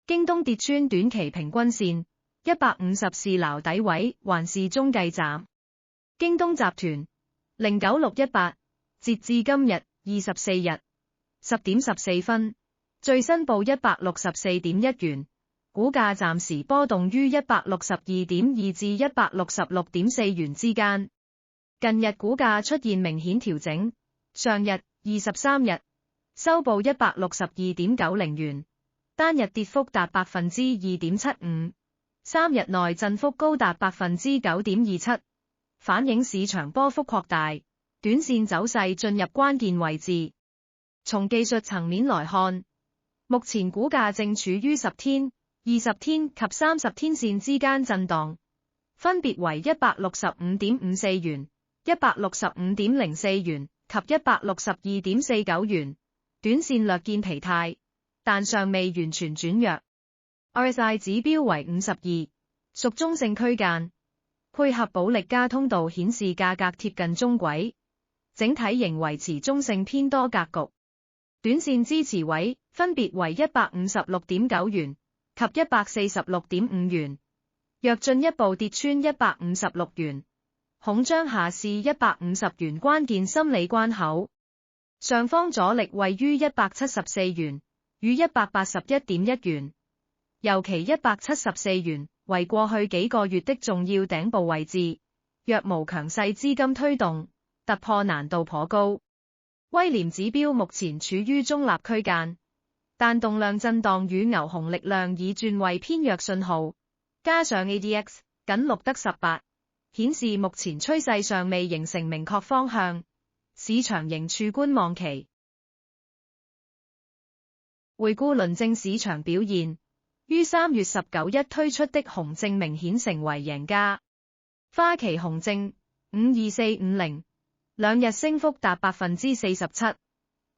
京東跌穿短期平均線150是撈底位，還是中繼站？京東集團09618，截至今日24日10點14分，最新報164.1元，股價暫時波動於162.2至166.4元之間。近日股價出現明顯調整，上日23日收報162.90元，單日跌幅達 2.75%， 3日內振幅高達 9.27%， 反映市場波幅擴大，短線走勢進入關鍵位置。從技術層面來看，目前股價正處於10天、20天及30天線之間震盪，分別為165.54元、165.04元及162.49元，短線略見疲態，但尚未完全轉弱。RSI 指標為52，屬中性區間，配合保力加通道顯示價格貼近中軌，整體仍維持中性偏多格局。短線支持位分別為156.9元及146.5元，若進一步跌穿156元，恐將下試150元關鍵心理關口。上方阻力位於174元與181.1元，尤其174元為過去幾個月的重要頂部位置，若無強勢資金推動，突破難度頗高。威廉指標目前處於中立區間，但動量震盪與牛熊力量已轉為偏弱信號，加上 ADX 僅錄得18，顯示目前趨勢尚未形成明確方向，市場仍處觀望期。回顧輪證市場表現，於3月19日推出的熊證明顯成為贏家，花旗熊證52450。兩日升幅達 47%，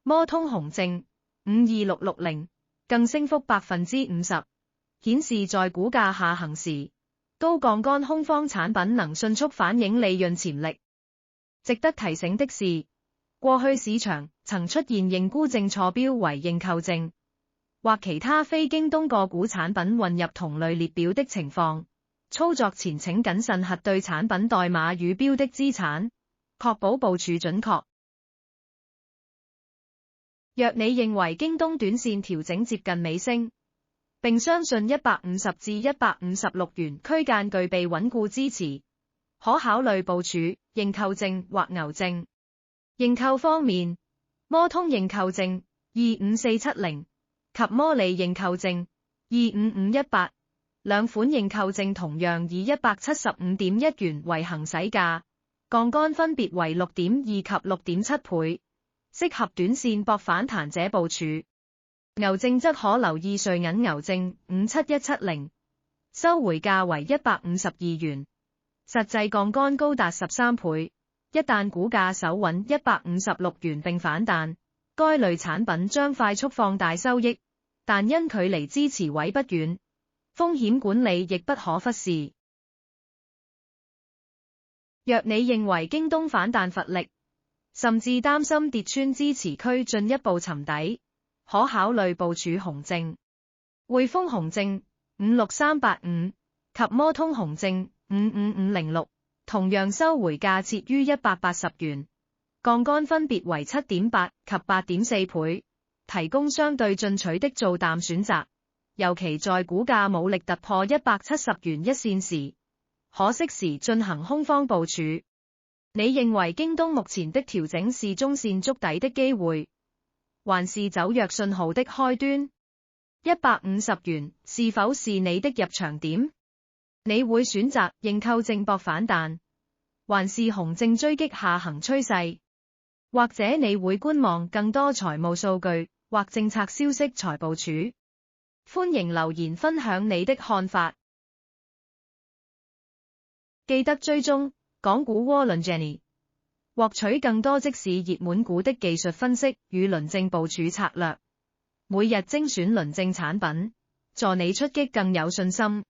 摩通熊證52660更升幅 50%， 顯示在股價下行時，高槓桿空方產品能迅速反映利潤潛力。值得提醒的是，過去市場曾出現認沽證錯標為認購證，或其他非京東個股產品混入同類列表的情況，操作前請謹慎核對產品代碼與標的資產，確保部署準確。若你認為京東短線調整接近尾聲，並相信150至156元區間具備穩固支持，可考慮部署認購證或牛證。認購方面，摩通認購證25470及摩利認購證25518兩款認購證同樣以175.1元為行使價，槓桿分別為 6.2 及 6.7 倍，適合短線搏反彈者部署。牛證則可留意瑞銀牛證57170，收回價為152元，實際槓桿高達13倍，一旦股價守穩156元並反彈，該類產品將快速放大收益，但因距離支持位不遠，風險管理亦不可忽視。若你認為京東反彈乏力，甚至擔心跌穿支持區進一步尋底，可考慮部署熊證。匯豐熊證56385及摩通熊證55506，同樣收回價設於180元，槓桿分別為 7.8 及 8.4 倍，提供相對進取的做淡選擇，尤其在股價冇力突破170元一線時，可適時進行空方部署。你認為京東目前的調整是中線築底的機會，還是走弱信號的開端？150元是否是你的入場點？你會選擇認購證搏反彈，還是熊證追擊下行趨勢？或者你會觀望更多財務數據或政策消息才部署？歡迎留言分享你的看法。記得追蹤港股窩輪 Jenny， 獲取更多即市熱門股的技術分析與輪證部署策略，每日精選輪證產品，助你出擊更有信心。